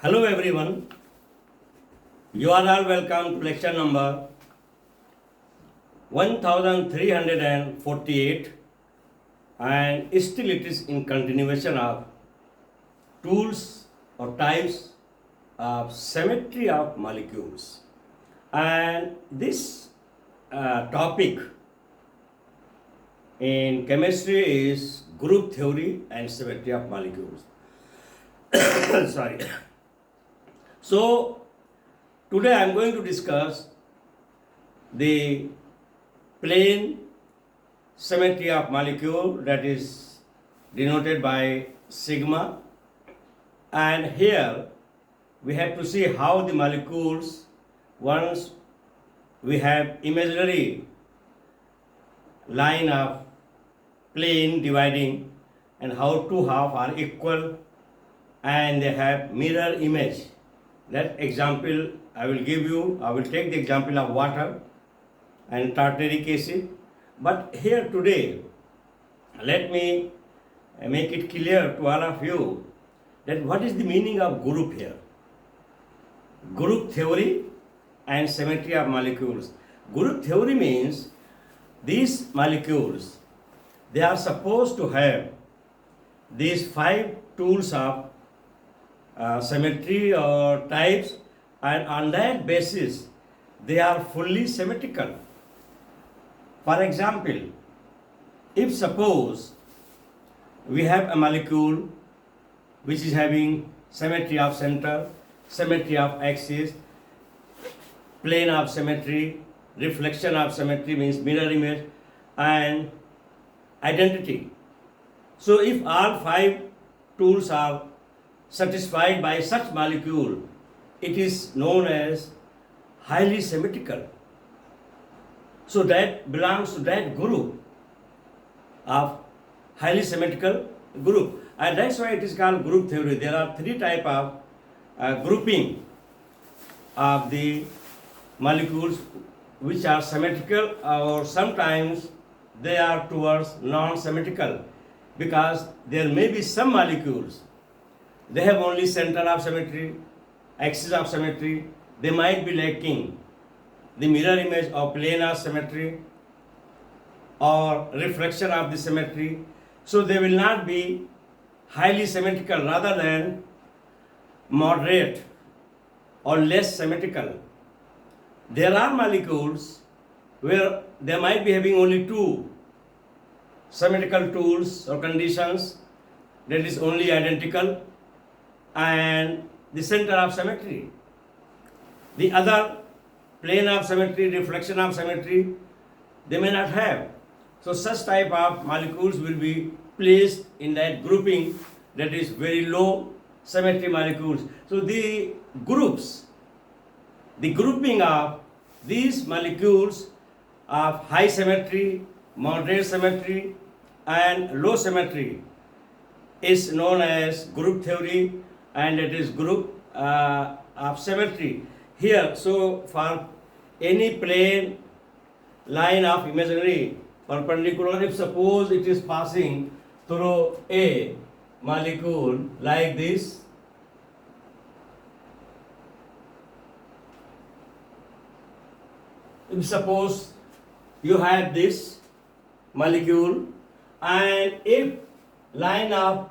Hello everyone, you are all welcome to lecture number 1348 and still it is in continuation of tools or types of symmetry of molecules. And this topic in chemistry is group theory and symmetry of molecules. Sorry. So today I am going to discuss the plane symmetry of molecule, that is denoted by sigma, and here we have to see how the molecules, once we have imaginary line of plane dividing and how two half are equal and they have mirror image. That example I will give you. I will take the example of water and tartaric acid. But here today, let me make it clear to all of you that what is the meaning of group here. Group theory and symmetry of molecules. Group theory means these molecules, they are supposed to have these 5 tools of symmetry or types, and on that basis they are fully symmetrical. For example, if suppose we have a molecule which is having symmetry of center, symmetry of axis, plane of symmetry, reflection of symmetry means mirror image, and identity. So if all 5 tools are satisfied by such molecule, it is known as highly symmetrical. So that belongs to that group of highly symmetrical group, and that's why it is called group theory. There are 3 type of grouping of the molecules which are symmetrical, or sometimes they are towards non-symmetrical, because there may be some molecules they have only center of symmetry, axis of symmetry, they might be lacking the mirror image or plane of symmetry or reflection of the symmetry, so they will not be highly symmetrical, rather than moderate or less symmetrical. There are molecules where they might be having only 2 symmetrical tools or conditions, that is only identical and the center of symmetry. The other plane of symmetry, reflection of symmetry, they may not have. So such type of molecules will be placed in that grouping, that is very low symmetry molecules. So the grouping of these molecules of high symmetry, moderate symmetry and low symmetry is known as group theory, and it is group of symmetry here. So for any plane line of imaginary perpendicular, if suppose it is passing through a molecule like this, if suppose you have this molecule, and if line of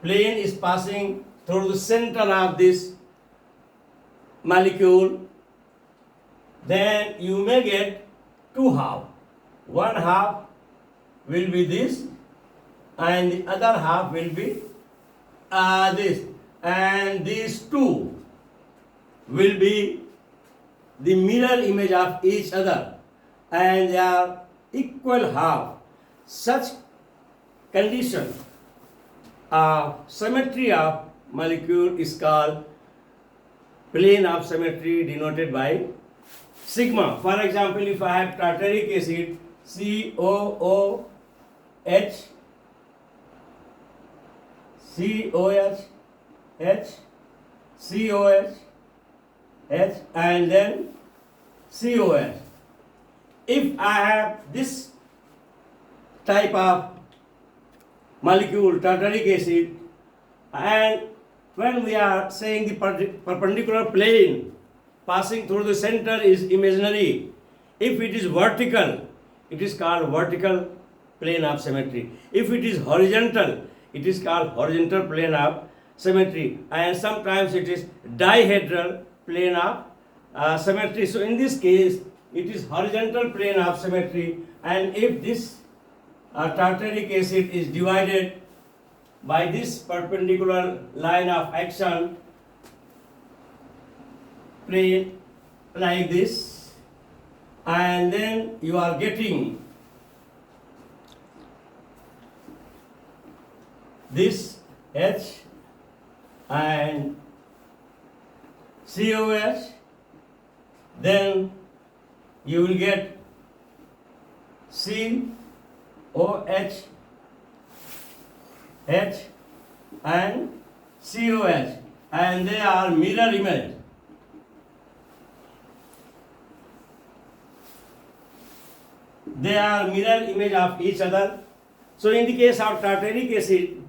plane is passing through the center of this molecule, then you may get 2 half. One half will be this and the other half will be this, and these 2 will be the mirror image of each other and they are equal half. Such condition of symmetry of molecule is called plane of symmetry, denoted by sigma. For example, if I have tartaric acid COOH, COH, and then COH. If I have this type of molecule, tartaric acid, And when we are saying the perpendicular plane passing through the center is imaginary, if it is vertical, it is called vertical plane of symmetry. If it is horizontal, it is called horizontal plane of symmetry. And sometimes it is dihedral plane of symmetry. So in this case, it is horizontal plane of symmetry. And if this tartaric acid is divided by this perpendicular line of action plane like this, and then you are getting this H and COH, then you will get COH, H and COH, and they are mirror image. They are mirror image of each other. So in the case of tartaric acid,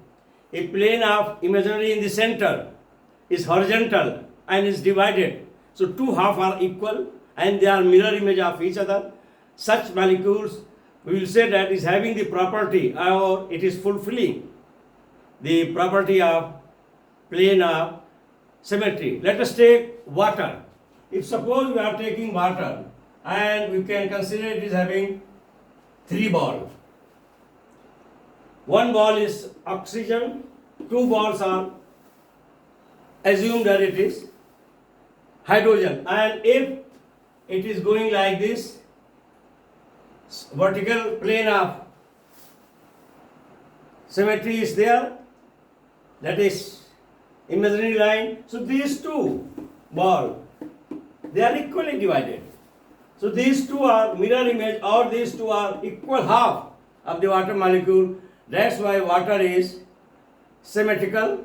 a plane of imaginary in the center is horizontal and is divided. So two halves are equal and they are mirror image of each other. Such molecules, we will say that is having the property or it is fulfilling the property of plane of symmetry. Let us take water. If suppose we are taking water and we can consider it is having three balls. One ball is oxygen, two balls are assumed that it is hydrogen. And if it is going like this, vertical plane of symmetry is there, that is imaginary line. So these two balls, they are equally divided. So these two are mirror image or these two are equal half of the water molecule. That's why water is symmetrical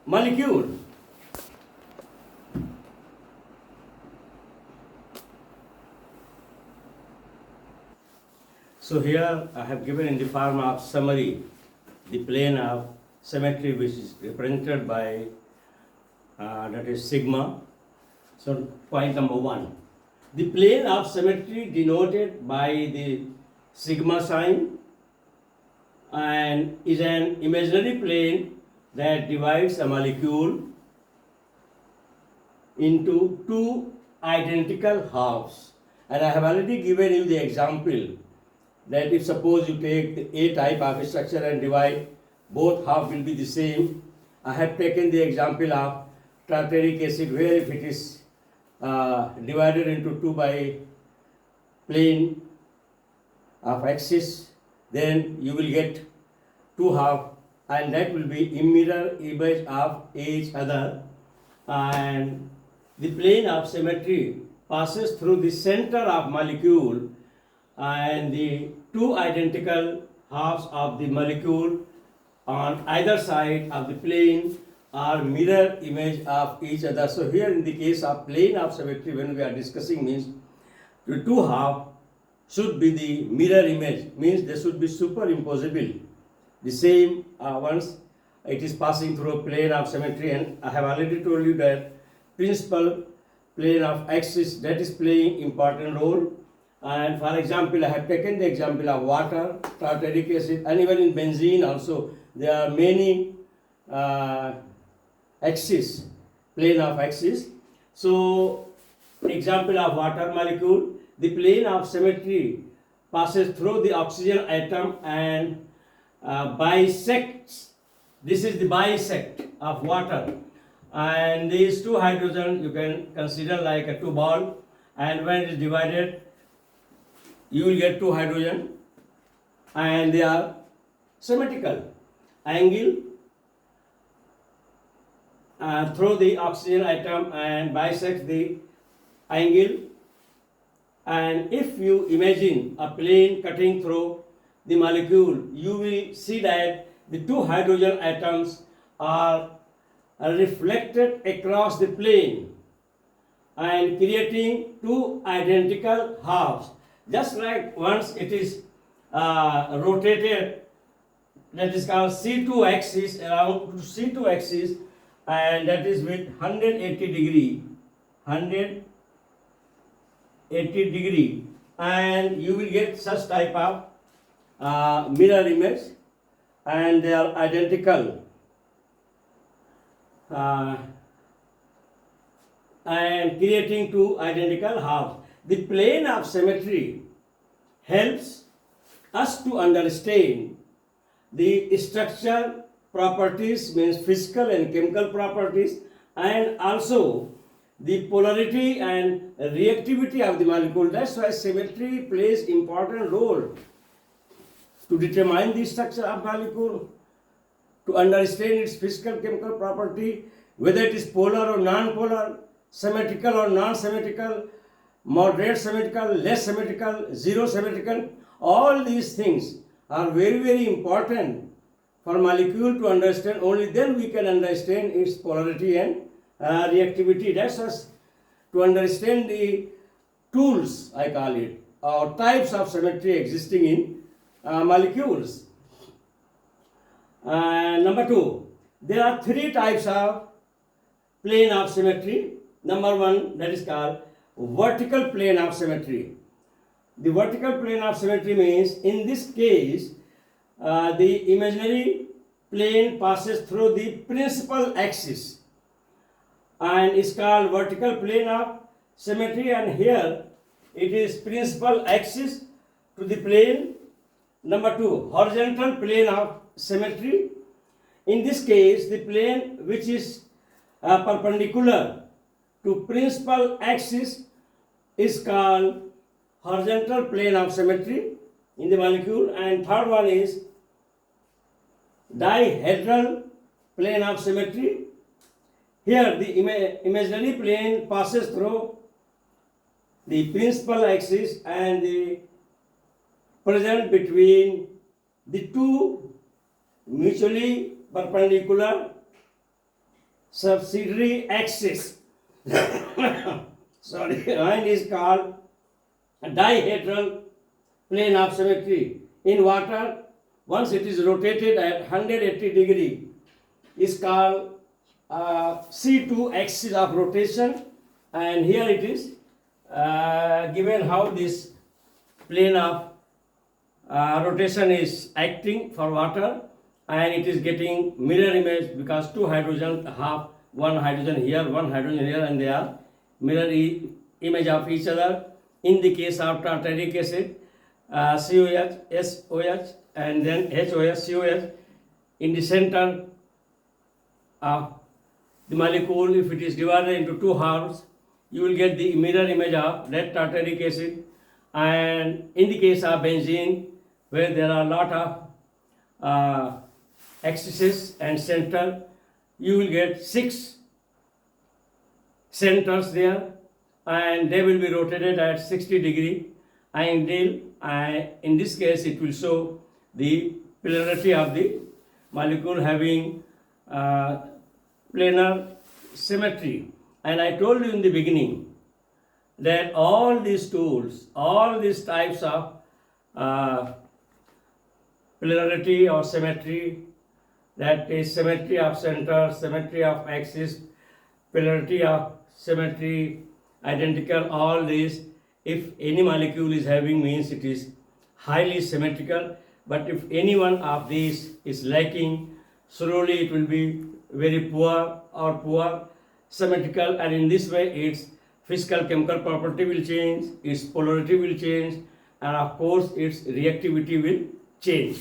molecule. So here I have given in the form of summary the plane of symmetry which is represented by that is sigma. So point number 1. The plane of symmetry denoted by the sigma sign and is an imaginary plane that divides a molecule into two identical halves. And I have already given you the example that if suppose you take the A type of structure and divide, both halves will be the same. I have taken the example of tartaric acid where if it is divided into two by plane of axis, then you will get two half and that will be in mirror image of each other. And the plane of symmetry passes through the center of molecule and the two identical halves of the molecule on either side of the plane are mirror image of each other. So here in the case of plane of symmetry, when we are discussing, means the two halves should be the mirror image, means they should be superimposable. The same once it is passing through a plane of symmetry, and I have already told you that principal plane of axis that is playing important role. And for example, I have taken the example of water, tartaric acid, and even in benzene also there are many axis, plane of axis. So example of water molecule, the plane of symmetry passes through the oxygen atom and bisects. This is the bisect of water, and these two hydrogen you can consider like a two ball, and when it is divided you will get two hydrogen and they are symmetrical angle through the oxygen atom and bisect the angle. And if you imagine a plane cutting through the molecule, you will see that the two hydrogen atoms are reflected across the plane and creating two identical halves. Just like once it is rotated that is called C2 axis, around C2 axis, and that is with 180 degree, 180 degree, and you will get such type of mirror image, and they are identical, and creating two identical halves. The plane of symmetry helps us to understand the structure properties, means physical and chemical properties, and also the polarity and reactivity of the molecule. That's why symmetry plays important role to determine the structure of molecule, to understand its physical chemical property, whether it is polar or non-polar, symmetrical or non-symmetrical, moderate symmetrical, less symmetrical, zero symmetrical. All these things are very, very important for molecule to understand. Only then we can understand its polarity and reactivity. That's us to understand the tools, I call it, or types of symmetry existing in molecules. Number two, there are three types of plane of symmetry. Number one, that is called vertical plane of symmetry. The vertical plane of symmetry means, in this case, the imaginary plane passes through the principal axis and is called vertical plane of symmetry, and here it is principal axis to the plane. Number two, horizontal plane of symmetry. In this case, the plane which is perpendicular to principal axis is called horizontal plane of symmetry in the molecule. And third one is dihedral plane of symmetry. Here the imaginary plane passes through the principal axis and the present between the two mutually perpendicular subsidiary axis. Sorry, and is called a dihedral plane of symmetry. In water, once it is rotated at 180 degree, is called C2 axis of rotation, and here it is given how this plane of rotation is acting for water, and it is getting mirror image because two hydrogen have one hydrogen here, one hydrogen here, and they are mirror image of each other. In the case of tartaric acid, COH, SOH, and then HOH, COH, in the center of the molecule, if it is divided into two halves, you will get the mirror image of that tartaric acid. And in the case of benzene, where there are a lot of axes and center, you will get 6 centers there, and they will be rotated at 60 degree angle. In this case, it will show the polarity of the molecule having planar symmetry. And I told you in the beginning that all these tools, all these types of polarity or symmetry, that is symmetry of center, symmetry of axis, polarity of symmetry, identical, all these, if any molecule is having, means it is highly symmetrical. But if any one of these is lacking, slowly it will be very poor or poor symmetrical, and in this way its physical chemical property will change, its polarity will change, and of course its reactivity will change.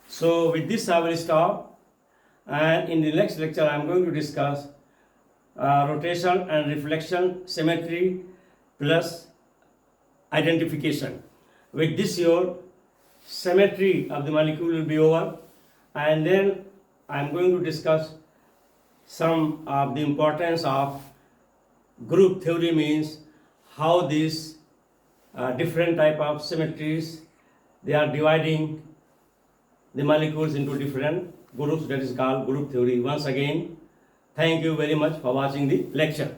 So with this I will stop, and in the next lecture I am going to discuss rotation and reflection, symmetry plus identification. With this your symmetry of the molecule will be over, and then I am going to discuss some of the importance of group theory, means how these different type of symmetries they are dividing the molecules into different groups, that is called group theory. Once again, thank you very much for watching the lecture.